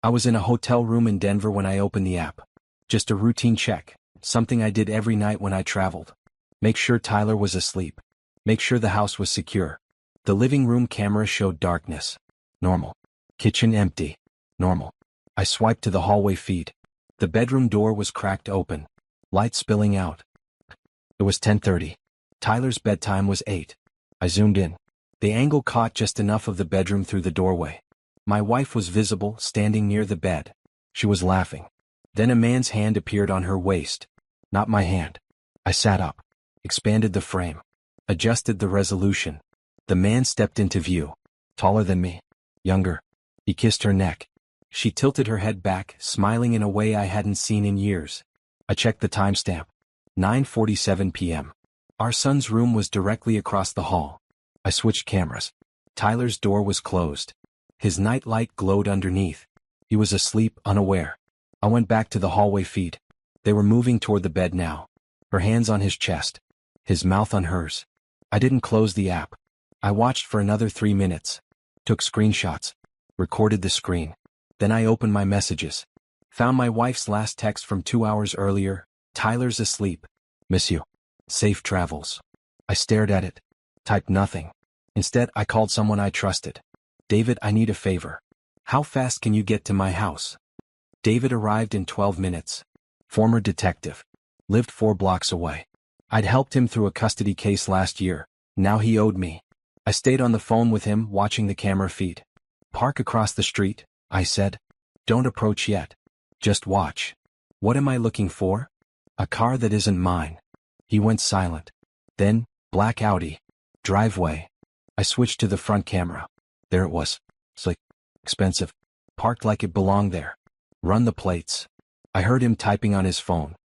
I was in a hotel room in Denver when I opened the app. Just a routine check, something I did every night when I traveled. Make sure Tyler was asleep. Make sure the house was secure. The living room camera showed darkness. Normal. Kitchen empty. Normal. I swiped to the hallway feed. The bedroom door was cracked open. Light spilling out. It was 10:30. Tyler's bedtime was 8. I zoomed in. The angle caught just enough of the bedroom through the doorway. My wife was visible, standing near the bed. She was laughing. Then a man's hand appeared on her waist. Not my hand. I sat up, expanded the frame, adjusted the resolution. The man stepped into view. Taller than me. Younger. He kissed her neck. She tilted her head back, smiling in a way I hadn't seen in years. I checked the timestamp. 9:47 p.m. Our son's room was directly across the hall. I switched cameras. Tyler's door was closed. His night light glowed underneath. He was asleep, unaware. I went back to the hallway feed. They were moving toward the bed now. Her hands on his chest. His mouth on hers. I didn't close the app. I watched for another 3 minutes. Took screenshots. Recorded the screen. Then I opened my messages. Found my wife's last text from 2 hours earlier. Tyler's asleep. Miss you. Safe travels. I stared at it. Typed nothing. Instead, I called someone I trusted. David, I need a favor. How fast can you get to my house? David arrived in 12 minutes. Former detective. Lived 4 blocks away. I'd helped him through a custody case last year. Now he owed me. I stayed on the phone with him, watching the camera feed. Park across the street, I said. Don't approach yet. Just watch. What am I looking for? A car that isn't mine. He went silent. Then, black Audi. Driveway. I switched to the front camera. There it was. Slick. Expensive. Parked like it belonged there. Run the plates. I heard him typing on his phone.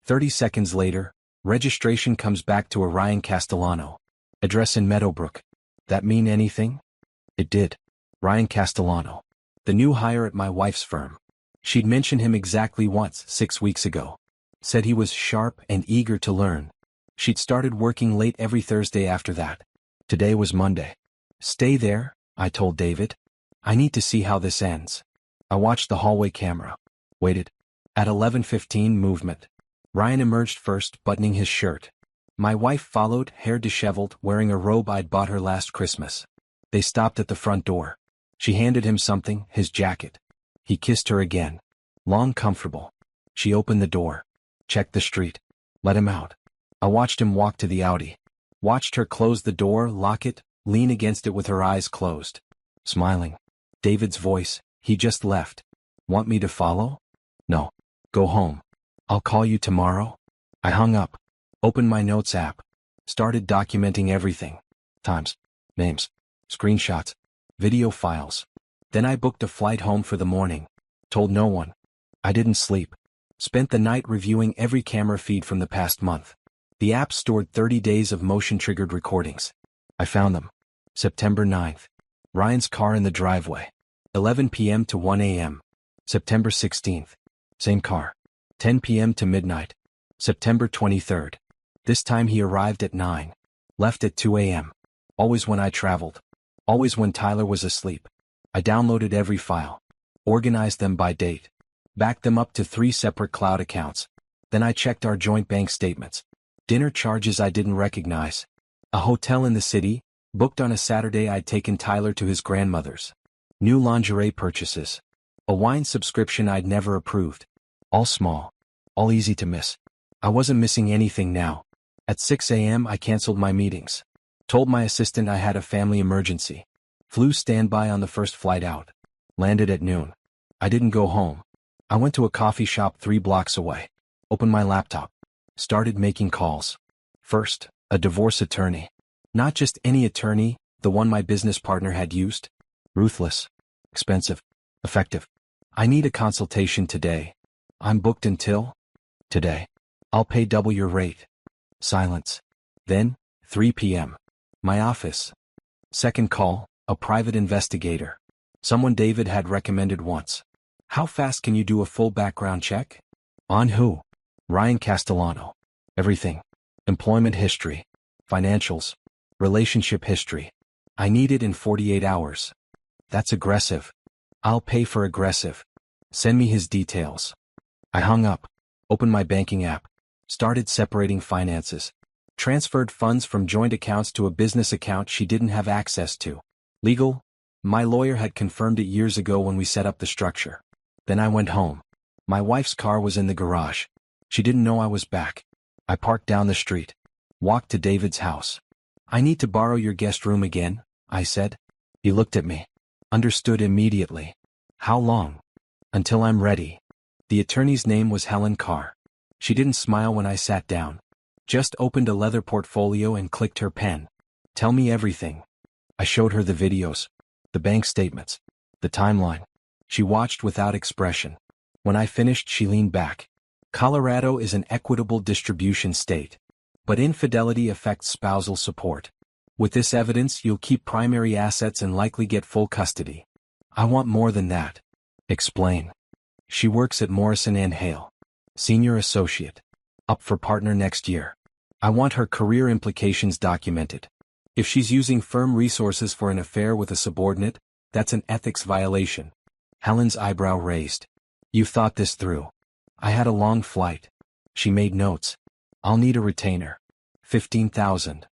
30 seconds later, registration comes back to a Ryan Castellano. Address in Meadowbrook. That mean anything? It did. Ryan Castellano. The new hire at my wife's firm. She'd mentioned him exactly once, 6 weeks ago. Said he was sharp and eager to learn. She'd started working late every Thursday after that. Today was Monday. Stay there, I told David. I need to see how this ends. I watched the hallway camera. Waited. At 11:15 movement. Ryan emerged first, buttoning his shirt. My wife followed, hair disheveled, wearing a robe I'd bought her last Christmas. They stopped at the front door. She handed him something, his jacket. He kissed her again. Long, comfortable. She opened the door. Checked the street. Let him out. I watched him walk to the Audi. Watched her close the door, lock it, lean against it with her eyes closed. Smiling. David's voice, he just left. Want me to follow? No. Go home. I'll call you tomorrow. I hung up. Opened my notes app. Started documenting everything. Times. Names. Screenshots. Video files. Then I booked a flight home for the morning. Told no one. I didn't sleep. Spent the night reviewing every camera feed from the past month. The app stored 30 days of motion-triggered recordings. I found them. September 9th. Ryan's car in the driveway. 11 p.m. to 1 a.m. September 16th. Same car. 10 p.m. to midnight. September 23rd. This time he arrived at 9. Left at 2 a.m. Always when I traveled. Always when Tyler was asleep. I downloaded every file. Organized them by date. Backed them up to 3 separate cloud accounts. Then I checked our joint bank statements. Dinner charges I didn't recognize. A hotel in the city, booked on a Saturday I'd taken Tyler to his grandmother's. New lingerie purchases. A wine subscription I'd never approved. All small. All easy to miss. I wasn't missing anything now. At 6 a.m. I canceled my meetings. Told my assistant I had a family emergency. Flew standby on the first flight out. Landed at noon. I didn't go home. I went to a coffee shop 3 blocks away. Opened my laptop. Started making calls. First, a divorce attorney. Not just any attorney, the one my business partner had used. Ruthless. Expensive. Effective. I need a consultation today. I'm booked until today. I'll pay double your rate. Silence. Then, 3 p.m. My office. Second call, a private investigator. Someone David had recommended once. How fast can you do a full background check? On who? Ryan Castellano. Everything. Employment history. Financials. Relationship history. I need it in 48 hours. That's aggressive. I'll pay for aggressive. Send me his details. I hung up, opened my banking app, started separating finances, transferred funds from joint accounts to a business account she didn't have access to. Legal? My lawyer had confirmed it years ago when we set up the structure. Then I went home. My wife's car was in the garage. She didn't know I was back. I parked down the street. Walked to David's house. I need to borrow your guest room again, I said. He looked at me. Understood immediately. How long? Until I'm ready. The attorney's name was Helen Carr. She didn't smile when I sat down. Just opened a leather portfolio and clicked her pen. Tell me everything. I showed her the videos, the bank statements, the timeline. She watched without expression. When I finished, she leaned back. Colorado is an equitable distribution state. But infidelity affects spousal support. With this evidence, you'll keep primary assets and likely get full custody. I want more than that. Explain. She works at Morrison & Hale. Senior associate. Up for partner next year. I want her career implications documented. If she's using firm resources for an affair with a subordinate, that's an ethics violation. Helen's eyebrow raised. You've thought this through. I had a long flight. She made notes. I'll need a retainer. $15,000.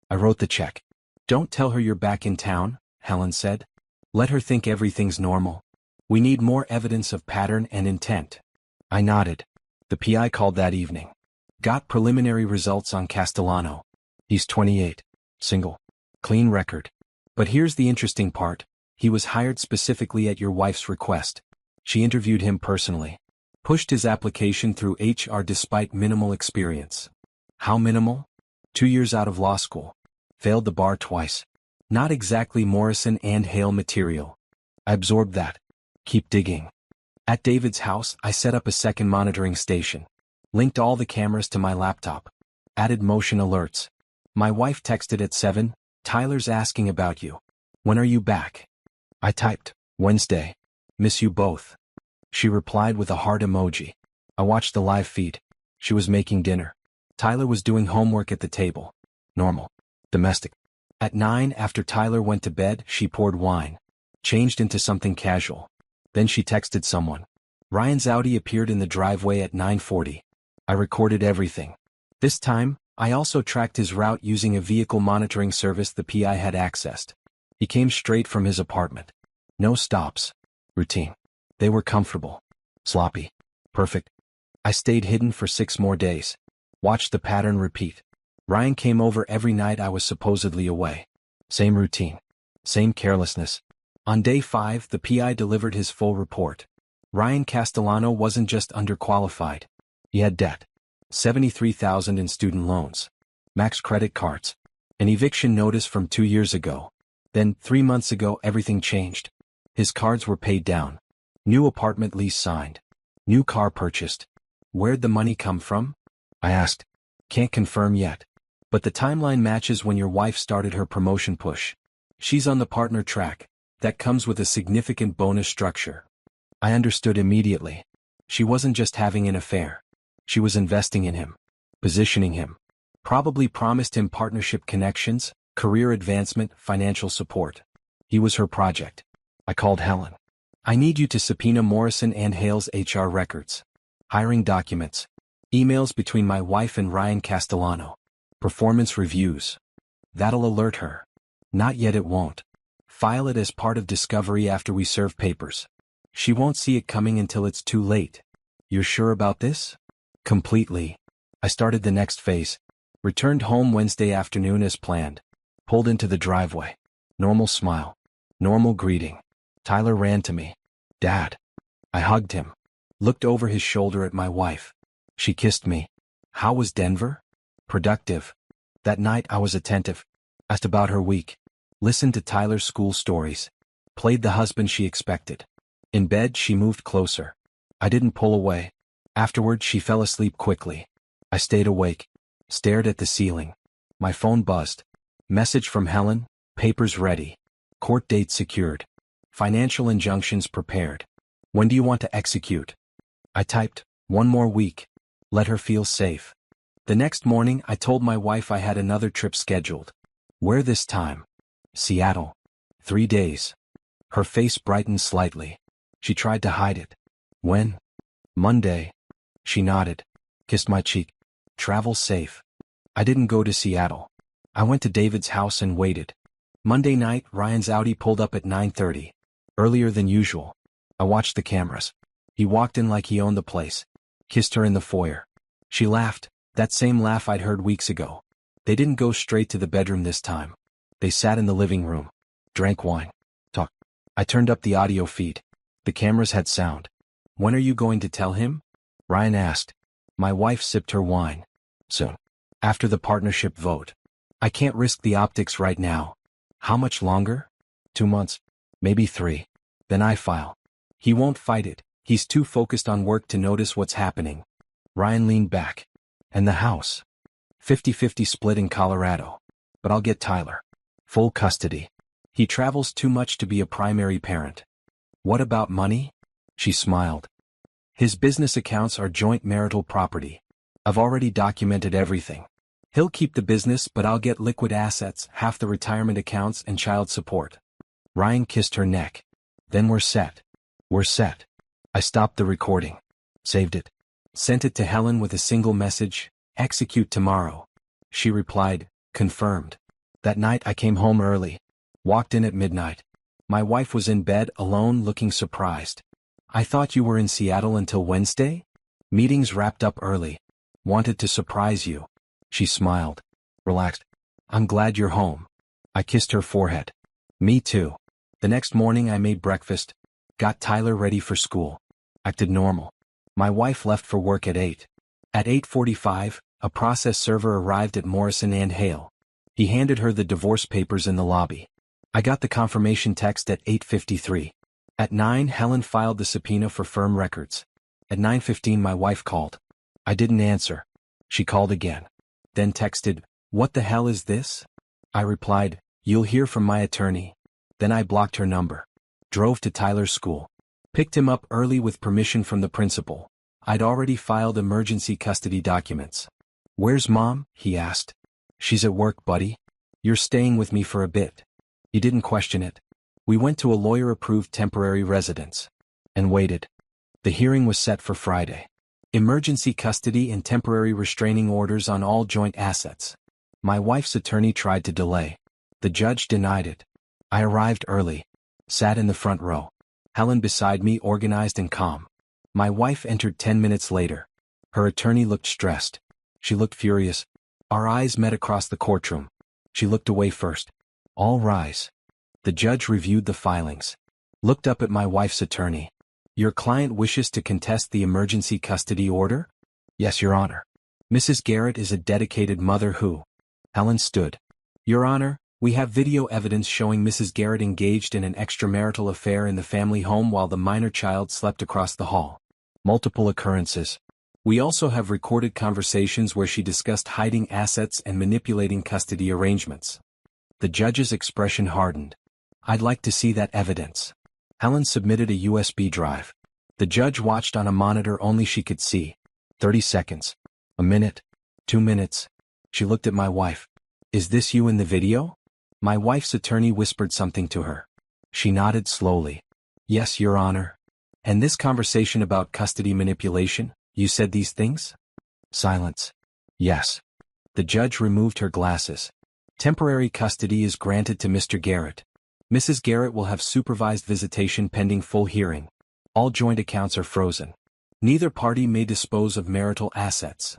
I wrote the check. Don't tell her you're back in town, Helen said. Let her think everything's normal. We need more evidence of pattern and intent. I nodded. The PI called that evening. Got preliminary results on Castellano. He's 28. Single. Clean record. But here's the interesting part. He was hired specifically at your wife's request. She interviewed him personally. Pushed his application through HR despite minimal experience. How minimal? 2 years out of law school. Failed the bar twice. Not exactly Morrison & Hale material. I absorbed that. Keep digging. At David's house, I set up a second monitoring station. Linked all the cameras to my laptop. Added motion alerts. My wife texted at 7, Tyler's asking about you. When are you back? I typed, Wednesday. Miss you both. She replied with a heart emoji. I watched the live feed. She was making dinner. Tyler was doing homework at the table. Normal. Domestic. At 9, after Tyler went to bed, she poured wine. Changed into something casual. Then she texted someone. Ryan's Audi appeared in the driveway at 9:40. I recorded everything. This time, I also tracked his route using a vehicle monitoring service the PI had accessed. He came straight from his apartment. No stops. Routine. They were comfortable. Sloppy. Perfect. I stayed hidden for 6 more days. Watched the pattern repeat. Ryan came over every night I was supposedly away. Same routine. Same carelessness. On day 5, the PI delivered his full report. Ryan Castellano wasn't just underqualified. He had debt. $73,000 in student loans. Max credit cards. An eviction notice from 2 years ago. Then, 3 months ago, everything changed. His cards were paid down. New apartment lease signed. New car purchased. Where'd the money come from? I asked. Can't confirm yet. But the timeline matches when your wife started her promotion push. She's on the partner track. That comes with a significant bonus structure. I understood immediately. She wasn't just having an affair. She was investing in him. Positioning him. Probably promised him partnership connections, career advancement, financial support. He was her project. I called Helen. I need you to subpoena Morrison & Hale's HR records. Hiring documents. Emails between my wife and Ryan Castellano. Performance reviews. That'll alert her. Not yet, it won't. File it as part of discovery after we serve papers. She won't see it coming until it's too late. You're sure about this? Completely. I started the next phase. Returned home Wednesday afternoon as planned. Pulled into the driveway. Normal smile. Normal greeting. Tyler ran to me. Dad. I hugged him. Looked over his shoulder at my wife. She kissed me. How was Denver? Productive. That night I was attentive. Asked about her week. Listened to Tyler's school stories. Played the husband she expected. In bed she moved closer. I didn't pull away. Afterward she fell asleep quickly. I stayed awake. Stared at the ceiling. My phone buzzed. Message from Helen. Papers ready. Court date secured. Financial injunctions prepared. When do you want to execute? I typed, 1 more week. Let her feel safe. The next morning I told my wife I had another trip scheduled. Where this time? Seattle. 3 days. Her face brightened slightly. She tried to hide it. When? Monday. She nodded, kissed my cheek. Travel safe. I didn't go to Seattle. I went to David's house and waited. Monday night, Ryan's Audi pulled up at 9:30. Earlier than usual. I watched the cameras. He walked in like he owned the place. Kissed her in the foyer. She laughed, that same laugh I'd heard weeks ago. They didn't go straight to the bedroom this time. They sat in the living room. Drank wine. Talked. I turned up the audio feed. The cameras had sound. When are you going to tell him? Ryan asked. My wife sipped her wine. Soon. After the partnership vote. I can't risk the optics right now. How much longer? 2 months. Maybe 3. Then I file. He won't fight it. He's too focused on work to notice what's happening. Ryan leaned back. And the house? 50-50 split in Colorado. But I'll get Tyler. Full custody. He travels too much to be a primary parent. What about money? She smiled. His business accounts are joint marital property. I've already documented everything. He'll keep the business, but I'll get liquid assets, half the retirement accounts and child support. Ryan kissed her neck. Then we're set. We're set. I stopped the recording. Saved it. Sent it to Helen with a single message, execute tomorrow. She replied, confirmed. That night I came home early. Walked in at midnight. My wife was in bed alone looking surprised. I thought you were in Seattle until Wednesday? Meetings wrapped up early. Wanted to surprise you. She smiled. Relaxed. I'm glad you're home. I kissed her forehead. Me too. The next morning I made breakfast. Got Tyler ready for school. Acted normal. My wife left for work at 8. At 8:45, a process server arrived at Morrison & Hale. He handed her the divorce papers in the lobby. I got the confirmation text at 8:53. At 9, Helen filed the subpoena for firm records. At 9:15 my wife called. I didn't answer. She called again. Then texted, what the hell is this? I replied, you'll hear from my attorney. Then I blocked her number. Drove to Tyler's school. Picked him up early with permission from the principal. I'd already filed emergency custody documents. Where's Mom? He asked. She's at work, buddy. You're staying with me for a bit. He didn't question it. We went to a lawyer-approved temporary residence. And waited. The hearing was set for Friday. Emergency custody and temporary restraining orders on all joint assets. My wife's attorney tried to delay. The judge denied it. I arrived early. Sat in the front row. Helen beside me, organized and calm. My wife entered 10 minutes later. Her attorney looked stressed. She looked furious. Our eyes met across the courtroom. She looked away first. All rise. The judge reviewed the filings. Looked up at my wife's attorney. Your client wishes to contest the emergency custody order? Yes, Your Honor. Mrs. Garrett is a dedicated mother who... Helen stood. Your Honor, we have video evidence showing Mrs. Garrett engaged in an extramarital affair in the family home while the minor child slept across the hall. Multiple occurrences. We also have recorded conversations where she discussed hiding assets and manipulating custody arrangements. The judge's expression hardened. I'd like to see that evidence. Helen submitted a USB drive. The judge watched on a monitor only she could see. 30 seconds. A minute. 2 minutes. She looked at my wife. Is this you in the video? My wife's attorney whispered something to her. She nodded slowly. Yes, Your Honor. And this conversation about custody manipulation, you said these things? Silence. Yes. The judge removed her glasses. Temporary custody is granted to Mr. Garrett. Mrs. Garrett will have supervised visitation pending full hearing. All joint accounts are frozen. Neither party may dispose of marital assets.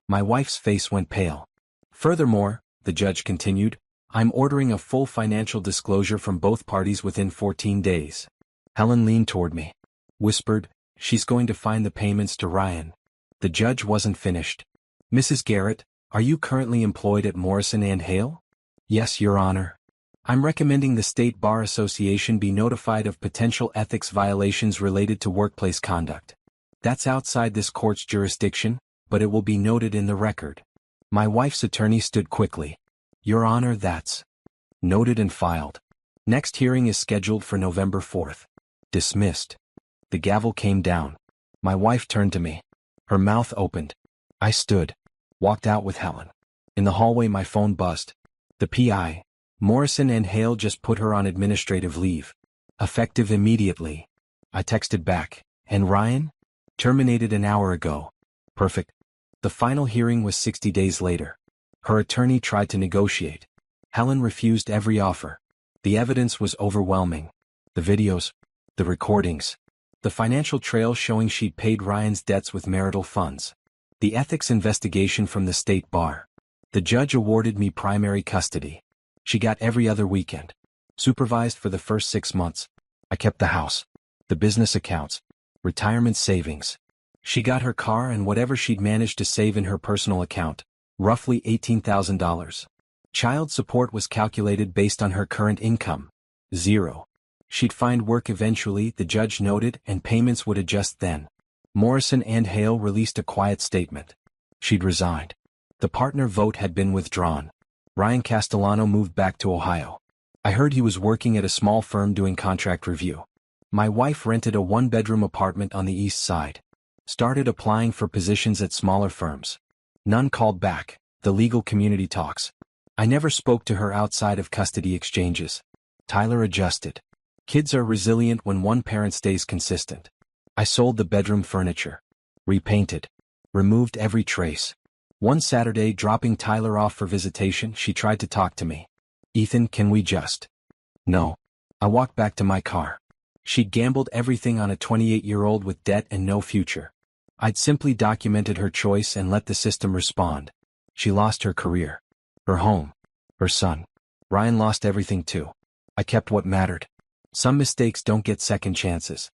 My wife's face went pale. Furthermore, the judge continued, I'm ordering a full financial disclosure from both parties within 14 days. Helen leaned toward me. Whispered, she's going to find the payments to Ryan. The judge wasn't finished. Mrs. Garrett, are you currently employed at Morrison & Hale? Yes, Your Honor. I'm recommending the State Bar Association be notified of potential ethics violations related to workplace conduct. That's outside this court's jurisdiction, but it will be noted in the record. My wife's attorney stood quickly. Your Honor, that's noted and filed. Next hearing is scheduled for November 4th. Dismissed. The gavel came down. My wife turned to me. Her mouth opened. I stood. Walked out with Helen. In the hallway my phone buzzed. The PI. Morrison & Hale just put her on administrative leave. Effective immediately. I texted back, And Ryan? Terminated an hour ago. Perfect. The final hearing was 60 days later. Her attorney tried to negotiate. Helen refused every offer. The evidence was overwhelming. The videos, the recordings, the financial trail showing she'd paid Ryan's debts with marital funds. The ethics investigation from the state bar. The judge awarded me primary custody. She got every other weekend. Supervised for the first 6 months. I kept the house, the business accounts, retirement savings. She got her car and whatever she'd managed to save in her personal account, roughly $18,000. Child support was calculated based on her current income. 0. She'd find work eventually, the judge noted, and payments would adjust then. Morrison and Hale released a quiet statement. She'd resigned. The partner vote had been withdrawn. Ryan Castellano moved back to Ohio. I heard he was working at a small firm doing contract review. My wife rented a 1-bedroom apartment on the east side. Started applying for positions at smaller firms. None called back. The legal community talks. I never spoke to her outside of custody exchanges. Tyler adjusted. Kids are resilient when one parent stays consistent. I sold the bedroom furniture. Repainted. Removed every trace. One Saturday, dropping Tyler off for visitation, she tried to talk to me. Ethan, can we just? No. I walked back to my car. She'd gambled everything on a 28-year-old with debt and no future. I'd simply documented her choice and let the system respond. She lost her career. Her home. Her son. Ryan lost everything too. I kept what mattered. Some mistakes don't get second chances.